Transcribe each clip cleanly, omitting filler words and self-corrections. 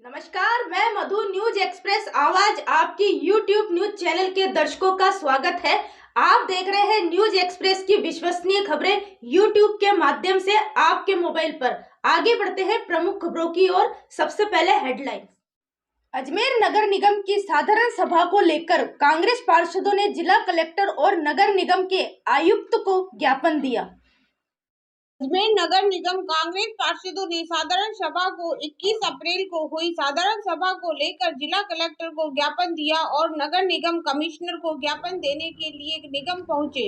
नमस्कार, मैं मधु news express आवाज आपकी यूट्यूब न्यूज चैनल के दर्शकों का स्वागत है। आप देख रहे हैं न्यूज एक्सप्रेस की विश्वसनीय खबरें यूट्यूब के माध्यम से आपके मोबाइल पर। आगे बढ़ते हैं प्रमुख खबरों की ओर। सबसे पहले हेडलाइन। अजमेर नगर निगम की साधारण सभा को लेकर कांग्रेस पार्षदों ने जिला कलेक्टर और नगर निगम के आयुक्त को ज्ञापन दिया। अजमेर नगर निगम कांग्रेस पार्षदों ने साधारण सभा को 21 अप्रैल को हुई साधारण सभा को लेकर जिला कलेक्टर को ज्ञापन दिया और नगर निगम कमिश्नर को ज्ञापन देने के लिए निगम पहुंचे,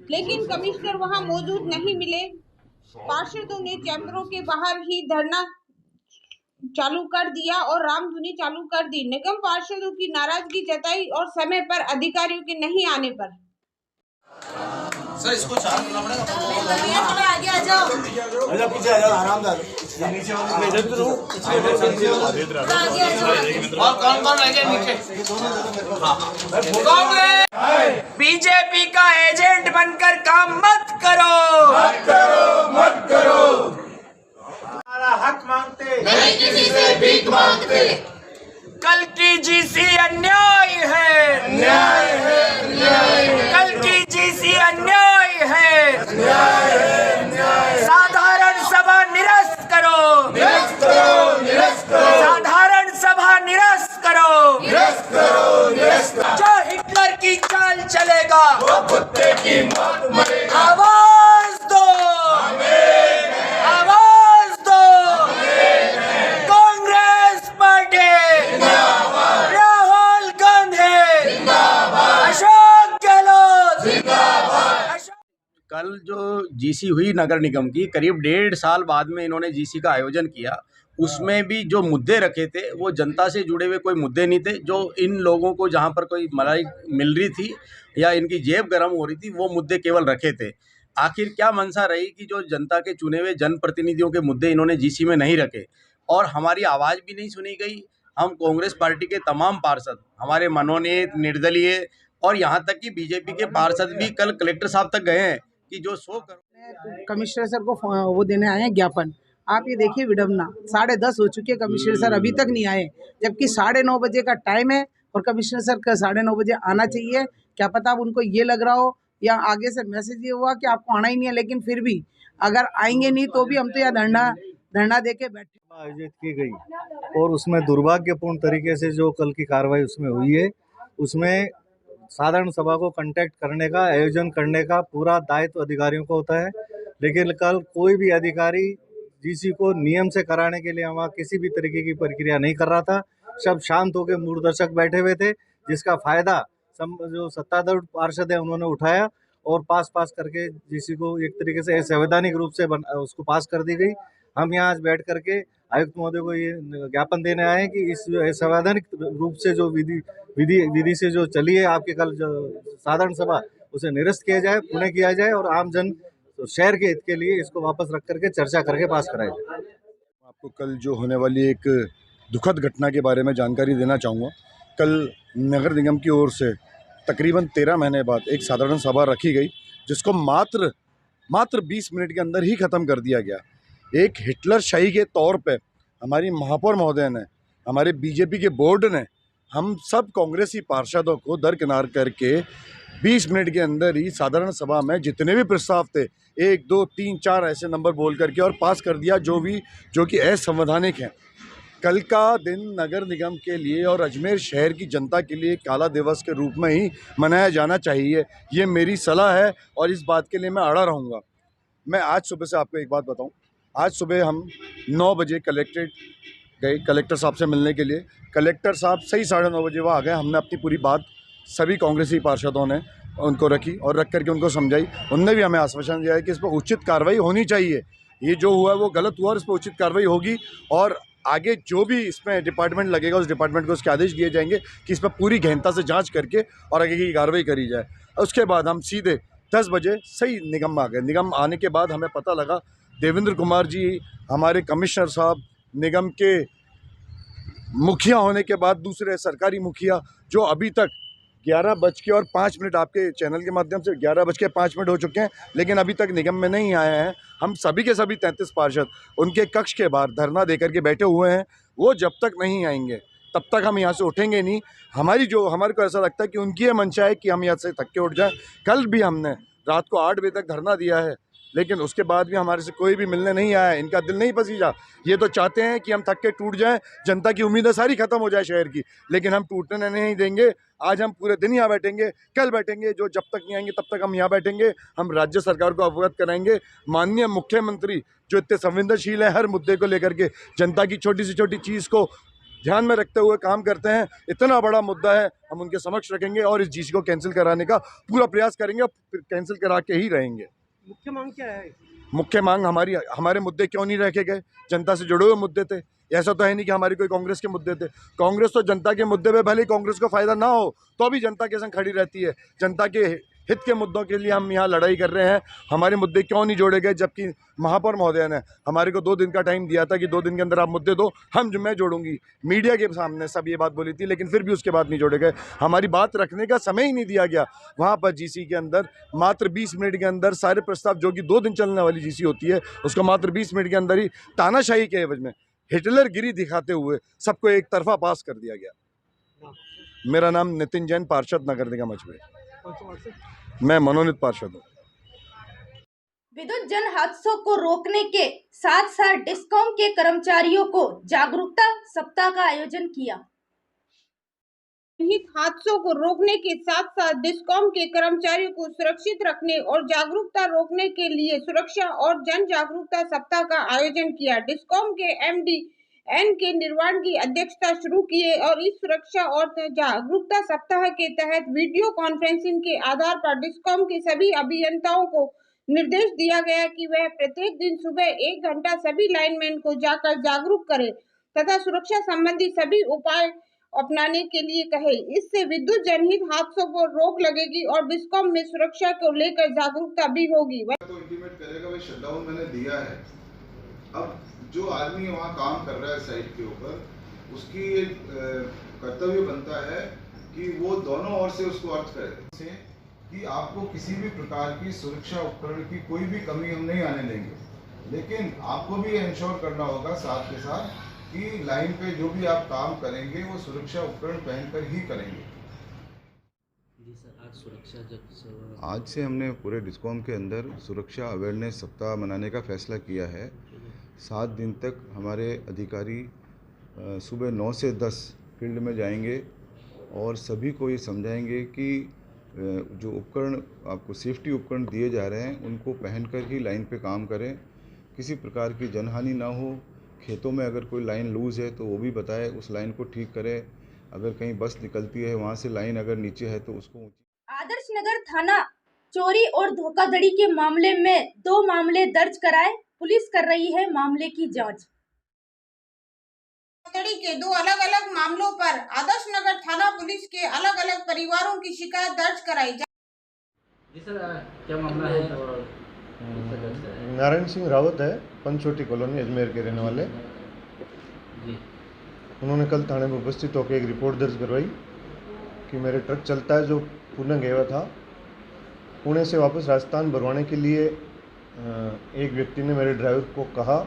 लेकिन कमिश्नर वहां मौजूद नहीं मिले। पार्षदों ने चैम्बरों के बाहर ही धरना चालू कर दिया और रामधुनी चालू कर दी। निगम पार्षदों की नाराजगी जताई और समय पर अधिकारियों के नहीं आने पर। सर इसको चार करना पड़ेगा। आगे आ जाओ, पीछे आ जाओ, आराम से नीचे और कौन रह गया नीचे? कांग्रेस बीजेपी का एजेंट बनकर काम मत करो, मत करो। हमारा हक मांगते नहीं, किसी से भीख मांगते। कल की जीसी अन्याय है, अन्याय है, अन्याय है। कल की जीसी अन्याय है, अन्याय है, अन्याय है। साधारण सभा निरस्त करो, निरस्त करो, निरस्त करो। साधारण सभा निरस्त करो, निरस्त करो, निरस्त करो। जो हिटलर की चाल चलेगा वो कुत्ते की मौत मरेगा। आवाज दो, आवाज दो। कांग्रेस पार्टी जिंदाबाद, राहुल गांधी जिंदाबाद, अशोक गहलोत जिंदाबाद। कल जो जीसी हुई नगर निगम की, करीब 1.5 साल बाद में इन्होंने जीसी का आयोजन किया। उसमें भी जो मुद्दे रखे थे वो जनता से जुड़े हुए कोई मुद्दे नहीं थे। जो इन लोगों को जहाँ पर कोई मलाई मिल रही थी या इनकी जेब गर्म हो रही थी, वो मुद्दे केवल रखे थे। आखिर क्या मंशा रही कि जो जनता के चुने हुए जनप्रतिनिधियों के मुद्दे इन्होंने जीसी में नहीं रखे और हमारी आवाज़ भी नहीं सुनी गई। हम कांग्रेस पार्टी के तमाम पार्षद, हमारे मनोनीत, निर्दलीय और यहाँ तक कि बीजेपी के पार्षद भी कल कलेक्टर साहब तक गए हैं कि जो 100 करोड़ कमिश्नर सर को वो देने आए हैं ज्ञापन। आप ये देखिए विडम्बना, 10:30 हो चुके, कमिश्नर सर अभी तक नहीं आए, जबकि 9:30 बजे का टाइम है और कमिश्नर सर का 9:30 बजे आना चाहिए। क्या पता अब उनको ये लग रहा हो या आगे से मैसेज ये हुआ कि आपको आना ही नहीं है, लेकिन फिर भी अगर आएंगे नहीं तो भी हम तो यहाँ धरना दे के बैठे। आयोजित की गई और उसमें दुर्भाग्यपूर्ण तरीके से जो कल की कार्रवाई उसमें हुई है, उसमें साधारण सभा को कांटेक्ट करने का, आयोजन करने का पूरा दायित्व अधिकारियों को होता है, लेकिन कल कोई भी अधिकारी जीसी को नियम से कराने के लिए वहाँ किसी भी तरीके की प्रक्रिया नहीं कर रहा था। सब शांत होकर मूर्दर्शक बैठे हुए थे, जिसका फायदा जो सत्तारूढ़ पार्षद है उन्होंने उठाया और पास करके जीसी को एक तरीके से संवैधानिक रूप से उसको पास कर दी गई। हम यहाँ आज बैठ करके आयुक्त महोदय को ये ज्ञापन देने आए हैं कि इस संवैधानिक रूप से जो विधि से जो चली है आपके कल जो साधारण सभा, उसे निरस्त किया जाए, पुनः किया जाए और आम जन शहर के हित के लिए इसको वापस रख करके चर्चा करके पास कराया जाए। आपको कल जो होने वाली एक दुखद घटना के बारे में जानकारी देना चाहूँगा। कल नगर निगम की ओर से तकरीबन 13 महीने बाद एक साधारण सभा रखी गई, जिसको मात्र 20 मिनट के अंदर ही ख़त्म कर दिया गया। एक हिटलर शाही के तौर पे हमारी महापौर महोदय ने, हमारे बीजेपी के बोर्ड ने हम सब कांग्रेसी पार्षदों को दरकिनार करके 20 मिनट के अंदर ही साधारण सभा में जितने भी प्रस्ताव थे 1, 2, 3, 4 ऐसे नंबर बोल करके और पास कर दिया, जो कि असंवैधानिक है। कल का दिन नगर निगम के लिए और अजमेर शहर की जनता के लिए काला दिवस के रूप में ही मनाया जाना चाहिए। ये मेरी सलाह है और इस बात के लिए मैं अड़ा रहूँगा। मैं आज सुबह से आपको एक बात बताऊँ। आज सुबह हम 9 बजे कलेक्ट्रेट गए कलेक्टर साहब से मिलने के लिए। कलेक्टर साहब सही 9:30 बजे वहाँ आ गए। हमने अपनी पूरी बात सभी कांग्रेसी पार्षदों ने उनको रखी और रख करके उनको समझाई। उनने भी हमें आश्वासन दिया है कि इस पर उचित कार्रवाई होनी चाहिए। ये जो हुआ है वो गलत हुआ और इस पर उचित कार्रवाई होगी और आगे जो भी इसमें डिपार्टमेंट लगेगा उस डिपार्टमेंट को उसके आदेश दिए जाएंगे कि इस पर पूरी गहनता से जाँच करके और आगे की कार्रवाई करी जाए। उसके बाद हम सीधे 10 बजे सही निगम आ गए। निगम आने के बाद हमें पता लगा देवेंद्र कुमार जी, हमारे कमिश्नर साहब, निगम के मुखिया होने के बाद दूसरे सरकारी मुखिया, जो अभी तक 11:05 आपके चैनल के माध्यम से 11:05 हो चुके हैं, लेकिन अभी तक निगम में नहीं आए हैं। हम सभी के सभी 33 पार्षद उनके कक्ष के बाहर धरना देकर के बैठे हुए हैं। वो जब तक नहीं आएंगे तब तक हम यहाँ से उठेंगे नहीं। हमारे को ऐसा लगता है कि उनकी ये मंशा है कि हम यहाँ से थक के उठ जाएं। कल भी हमने रात को 8 बजे तक धरना दिया है, लेकिन उसके बाद भी हमारे से कोई भी मिलने नहीं आया है। इनका दिल नहीं पसीजा। ये तो चाहते हैं कि हम थक के टूट जाएं, जनता की उम्मीदें सारी खत्म हो जाए शहर की, लेकिन हम टूटने नहीं देंगे। आज हम पूरे दिन यहाँ बैठेंगे, कल बैठेंगे, जो जब तक नहीं आएंगे तब तक हम यहाँ बैठेंगे। हम राज्य सरकार को अवगत कराएंगे। माननीय मुख्यमंत्री जो इतने संवेदनशील है हर मुद्दे को लेकर के, जनता की छोटी से छोटी चीज़ को ध्यान में रखते हुए काम करते हैं, इतना बड़ा मुद्दा है, हम उनके समक्ष रखेंगे और इस जीसी को कैंसिल कराने का पूरा प्रयास करेंगे, फिर कैंसिल करा के ही रहेंगे। मुख्य मांग क्या है? मुख्य मांग हमारे मुद्दे क्यों नहीं रखे गए? जनता से जुड़े हुए मुद्दे थे। ऐसा तो है नहीं कि हमारी कोई कांग्रेस के मुद्दे थे। कांग्रेस तो जनता के मुद्दे पे भले ही कांग्रेस को फायदा ना हो तो भी जनता के संग खड़ी रहती है। जनता के हित के मुद्दों के लिए हम यहाँ लड़ाई कर रहे हैं। हमारे मुद्दे क्यों नहीं जोड़े गए? जबकि महापौर महोदय ने हमारे को 2 दिन का टाइम दिया था कि 2 दिन के अंदर आप मुद्दे दो, मैं जोड़ूंगी। मीडिया के सामने सब ये बात बोली थी, लेकिन फिर भी उसके बाद नहीं जोड़े गए। हमारी बात रखने का समय ही नहीं दिया गया। वहाँ पर जीसी के अंदर मात्र 20 मिनट के अंदर सारे प्रस्ताव, जो कि 2 दिन चलने वाली जीसी होती है, उसको मात्र 20 मिनट के अंदर ही तानाशाही के एवज में हिटलरगिरी दिखाते हुए सबको एक तरफा पास कर दिया गया। मेरा नाम नितिन जैन, पार्षद नगर निगम अजमेर। मैं मनोनीत पार्षद हूँ। विद्युत जन हादसों को रोकने के साथ साथ डिस्कॉम के कर्मचारियों को जागरूकता सप्ताह का आयोजन किया। जनहित हादसों को रोकने के साथ साथ डिस्कॉम के कर्मचारियों को सुरक्षित रखने और जागरूकता रोकने के लिए सुरक्षा और जन जागरूकता सप्ताह का आयोजन किया। डिस्कॉम के एमडी एन के निर्वाण की अध्यक्षता शुरू किए और इस सुरक्षा और जागरूकता सप्ताह के तहत वीडियो कॉन्फ्रेंसिंग के आधार पर डिस्कॉम के सभी अभियंताओं को निर्देश दिया गया कि वह प्रत्येक दिन सुबह 1 घंटा सभी लाइनमैन को जाकर जागरूक करें तथा सुरक्षा संबंधी सभी उपाय अपनाने के लिए कहे। इससे विद्युत जनहित हादसों पर रोक लगेगी और डिस्कॉम में सुरक्षा को लेकर जागरूकता भी होगी। तो इंटीमेट करेगा भाई शटडाउन मैंने दिया है। अब जो आदमी वहाँ काम कर रहा है साइट के ऊपर, उसकी कर्तव्य बनता है कि वो दोनों ओर से उसको अर्थ करे कि आपको किसी भी प्रकार की सुरक्षा उपकरण की कोई भी कमी हम नहीं आने देंगे, लेकिन आपको भी इंश्योर करना होगा साथ के साथ कि लाइन पे जो भी आप काम करेंगे वो सुरक्षा उपकरण पहनकर ही करेंगे। जी सर, आज सुरक्षा आज से हमने पूरे डिस्कॉम के अंदर सुरक्षा अवेयरनेस सप्ताह मनाने का फैसला किया है। 7 दिन तक हमारे अधिकारी सुबह 9 से 10 फील्ड में जाएंगे और सभी को ये समझाएंगे कि जो उपकरण आपको सेफ्टी उपकरण दिए जा रहे हैं उनको पहनकर ही लाइन पे काम करें, किसी प्रकार की जनहानि ना हो। खेतों में अगर कोई लाइन लूज़ है तो वो भी बताए, उस लाइन को ठीक करें। अगर कहीं बस निकलती है वहाँ से लाइन अगर नीचे है तो उसको आदर्श नगर थाना चोरी और धोखाधड़ी के मामले में 2 मामले दर्ज कराए, पुलिस कर रही है मामले की जांच। धोखाधड़ी के 2 अलग-अलग मामलों पर आदर्श नगर थाना पुलिस के अलग-अलग परिवारों की शिकायत दर्ज कराई। जी सर, क्या मामला है और नारायण सिंह रावत है, पंचवटी कॉलोनी अजमेर के रहने वाले। जी, उन्होंने कल थाने में उपस्थित होकर एक रिपोर्ट दर्ज करवाई कि मेरे ट्रक चलता है जो पुणे गया हुआ था, पुणे से वापस राजस्थान भरवाने के लिए एक व्यक्ति ने मेरे ड्राइवर को कहा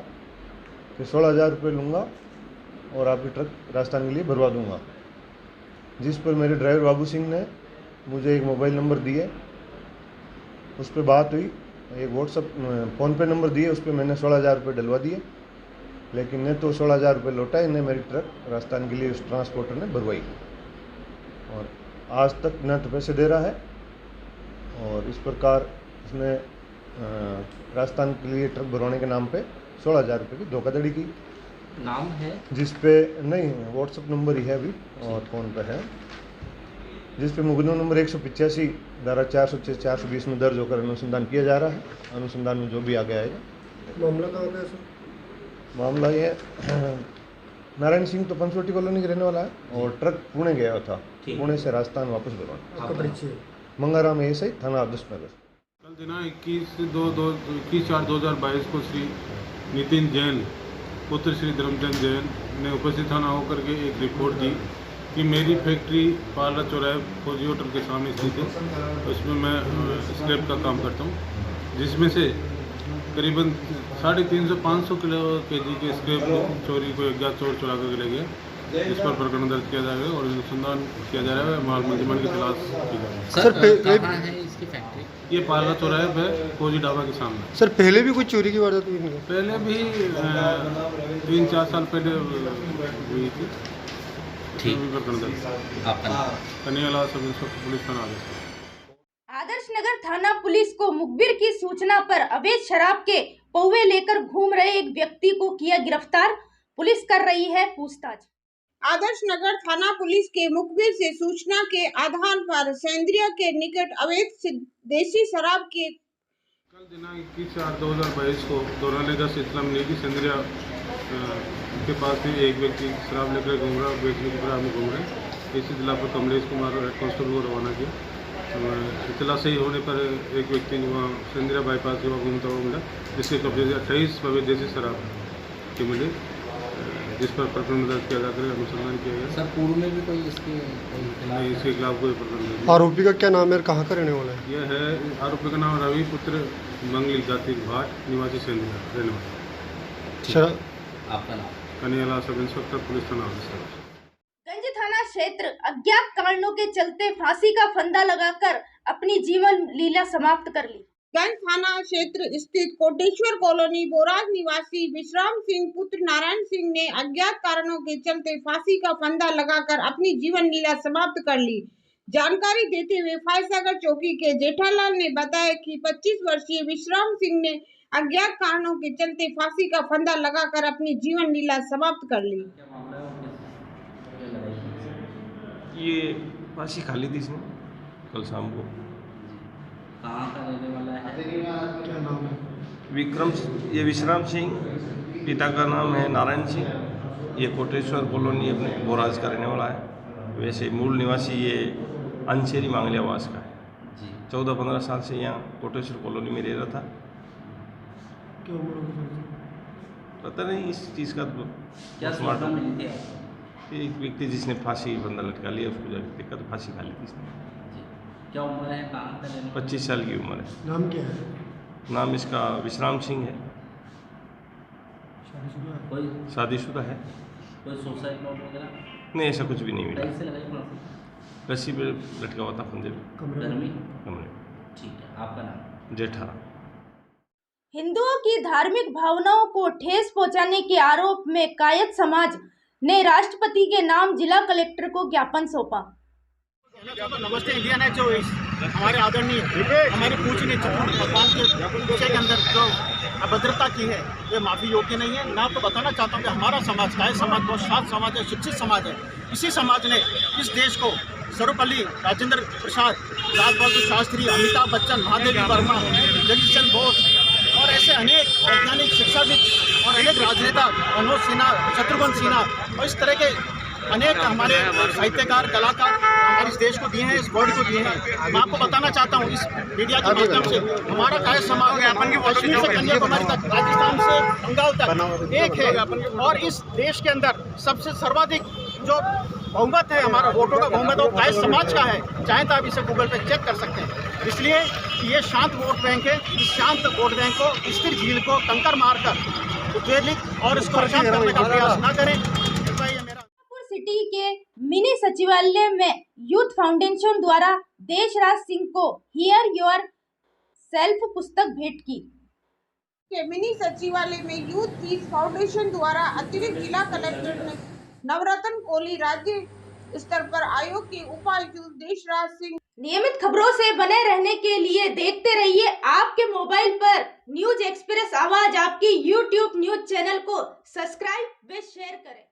कि 16,000 रुपये लूँगा और आपकी ट्रक राजस्थान के लिए भरवा दूँगा। जिस पर मेरे ड्राइवर बाबू सिंह ने मुझे एक मोबाइल नंबर दिए, उस पर बात हुई। एक व्हाट्सअप फ़ोनपे नंबर दिए, उस पर मैंने 16,000 रुपये डलवा दिए, लेकिन ने तो 16,000 रुपये लौटा, इन्हें मेरी ट्रक राजस्थान के लिए उस ट्रांसपोर्टर ने भरवाई और आज तक न तो पैसे दे रहा है और इस प्रकार उसने राजस्थान के लिए ट्रक भरवाने के नाम पे 16,000 रुपये की धोखाधड़ी की। नाम है जिस पे नहीं, व्हाट्सअप नंबर ही है अभी और फ़ोन पे है, जिस पे मुकदमा नंबर 185 धारा 406 420 में दर्ज होकर अनुसंधान किया जा रहा है। अनुसंधान में जो भी आगे आएगा। मामला क्या होता है सर? मामला ये नारायण सिंह तो पंचवटी कॉलोनी के रहने वाला है और ट्रक पुणे गया था, पुणे से राजस्थान वापस भरवाना। मंगाराम एएसआई थाना आदर्श नगर। कल दिनांक 21/4/2022 को श्री नितिन जैन पुत्र श्री धर्मचंद जैन ने उपस्थित थाना होकर के एक रिपोर्ट दी कि मेरी फैक्ट्री पाला चौराहे फौजी होटल के सामने स्थित है, उसमें मैं स्क्रैप का काम करता हूँ, जिसमें से करीबन 350-500 किलो केजी के स्क्रैप चोरी को अज्ञात चोर चुरा कर ले गए, इस पर प्रकरण दर्ज किया जाएगा और अनुसंधान किया जा रहा है। माल मुलजिमान की तलाश की जा रही है। सर कहाँ है इसकी फैक्ट्री? ये पार्ला चौराहे पे फौजी ढाबा के सामने। सर पहले भी कुछ चोरी की वारदात हुई थी? पहले भी 3-4 साल पहले हुई थी। ठीक। प्रकरण दर्ज आपका कन्हैयालाल सब इंस्पेक्टर पुलिस थाना आदेश। आदर्श नगर थाना पुलिस को मुखबिर की सूचना पर अवैध शराब के पौवे लेकर घूम रहे एक व्यक्ति को किया गिरफ्तार। पुलिस कर रही है पूछताछ। आदर्श नगर थाना पुलिस के मुखबिर से सूचना के आधार पर सेंद्रिया के निकट अवैध देसी शराब के कल दिनांक 21/4/2022 को दौरान इस्लाम नीति सेंद्रिया के पास ही एक व्यक्ति शराब लेकर घूम रहा, बेचने की फिराक में घूम रहे। इसी इतला पर कमलेश कुमार हेड कांस्टेबल को रवाना किया। इतला सही होने पर एक व्यक्ति वहाँ सेंद्रिया बाईपास से वहाँ घूमता हुआ मिला, जिसके कब्जे से 28 अवैध देसी शराब के मिले, जिस पर प्रकरण दर्ज किया जाकर अनुसंधान किया गया। सर पूर्व में भी कोई इसके खिलाफ कोई प्रकरण नहीं। आरोपी का क्या नाम है, कहाँ का रहने वाला है? यह है आरोपी का नाम रवि पुत्र मंगली जाति भाट निवासी सेंद्रिया रहने वाला। आपका नाम? कन्हैयालाल सब इंस्पेक्टर पुलिस थाना आदेश। गंज थाना क्षेत्र अज्ञात कारणों के चलते फांसी का फंदा लगाकर अपनी जीवन लीला समाप्त कर ली। गंज थाना क्षेत्र स्थित कोटेश्वर कॉलोनी बोराज निवासी विश्राम सिंह पुत्र नारायण सिंह ने अज्ञात कारणों के चलते फांसी का फंदा लगाकर अपनी जीवन लीला समाप्त कर ली। जानकारी देते हुए फायसागर चौकी के जेठालाल ने बताया कि 25 वर्षीय विश्राम सिंह ने अज्ञात कारणों के चलते फांसी का फंदा लगाकर अपनी जीवन लीला समाप्त कर ली। ये फांसी खा ली थी इसने कल शाम को। कहाँ का रहने वाला है? क्या नाम है? विक्रम, ये विश्राम सिंह, पिता का नाम है नारायण सिंह। ये कोटेश्वर कॉलोनी अपने बोराज का रहने वाला है। वैसे मूल निवासी ये अंशेरी मांगलियावास का है। 14-15 साल से यहाँ कोटेश्वर कॉलोनी में रह रहा था। क्या उम्र होगी? पता नहीं इस चीज़ का। क्या सूचना मिली थी? एक व्यक्ति जिसने फांसी बंदा लटका लिया, उसको जाकर देखा तो फांसी खा ली थी इसने। क्या उम्र है, कहाँ का रहने? 25 साल की उम्र है। नाम क्या है? नाम इसका विश्राम सिंह है। शादीशुदा है? कोई शादीशुदा है। कोई सुसाइड नोट वगैरह? नहीं, ऐसा कुछ भी नहीं मिला। कैसे लगाई फांसी? रस्सी पे लटका हुआ था फंदे पे। कमरे घर में? में? कमरे। ठीक है, आपका नाम? जेठा। हिंदुओं की धार्मिक भावनाओं को ठेस पहुंचाने के आरोप में कायद समाज ने राष्ट्रपति के नाम जिला कलेक्टर को ज्ञापन सौंपा। नमस्ते इंडिया ने जो हमारे आदरणीय हमारे पूजनीय भगवान के विषय के अंदर जो अभद्रता की है, ये माफ़ी योग्य नहीं है। मैं आपको बताना चाहता हूँ कि हमारा समाज कायद समाज बहुत शांत समाज है, शिक्षित समाज है। इसी समाज ने इस देश को सर्वपल्ली राजेंद्र प्रसाद, लाल बहादुर शास्त्री, अमिताभ बच्चन, महादेवी वर्मा, जगदीश चंद्र बोस और ऐसे अनेक वैज्ञानिक, शिक्षाविद और अनेक राजनेता, मनोज सिन्हा, शत्रुघ्न सिन्हा और इस तरह के अनेक हमारे साहित्यकार, कलाकार हमारे इस देश को दिए हैं, इस वर्ल्ड को दिए हैं। मैं आपको बताना चाहता हूँ इस मीडिया के माध्यम से, हमारा कायद समाज कश्मीर से कन्याकुमारी तक, राजस्थान से बंगाल तक एक है। और इस देश के अंदर सबसे सर्वाधिक जो बहुमत है, हमारा वोटों का बहुमत, वो कायद समाज का है। चाहे तो आप इसे गूगल पे चेक कर सकते हैं। इसलिए ये शांत वोट बैंक है। इस शांत वोट बैंक को, स्थिर झील को कंकर मारकर उद्वेलित और इसको शांत करने का प्रयास न करें। सिटी के मिनी सचिवालय में यूथ फाउंडेशन द्वारा देशराज सिंह को हियर योर सेल्फ पुस्तक भेंट की। के मिनी सचिवालय में यूथ पीस फाउंडेशन द्वारा अतिरिक्त जिला कलेक्टर ने नवरत्न कोहली राज्य स्तर पर आयोग के उपायुक्त देशराज सिंह। नियमित खबरों से बने रहने के लिए देखते रहिए आपके मोबाइल पर न्यूज एक्सप्रेस आवाज। आपकी यूट्यूब न्यूज चैनल को सब्सक्राइब व शेयर करें।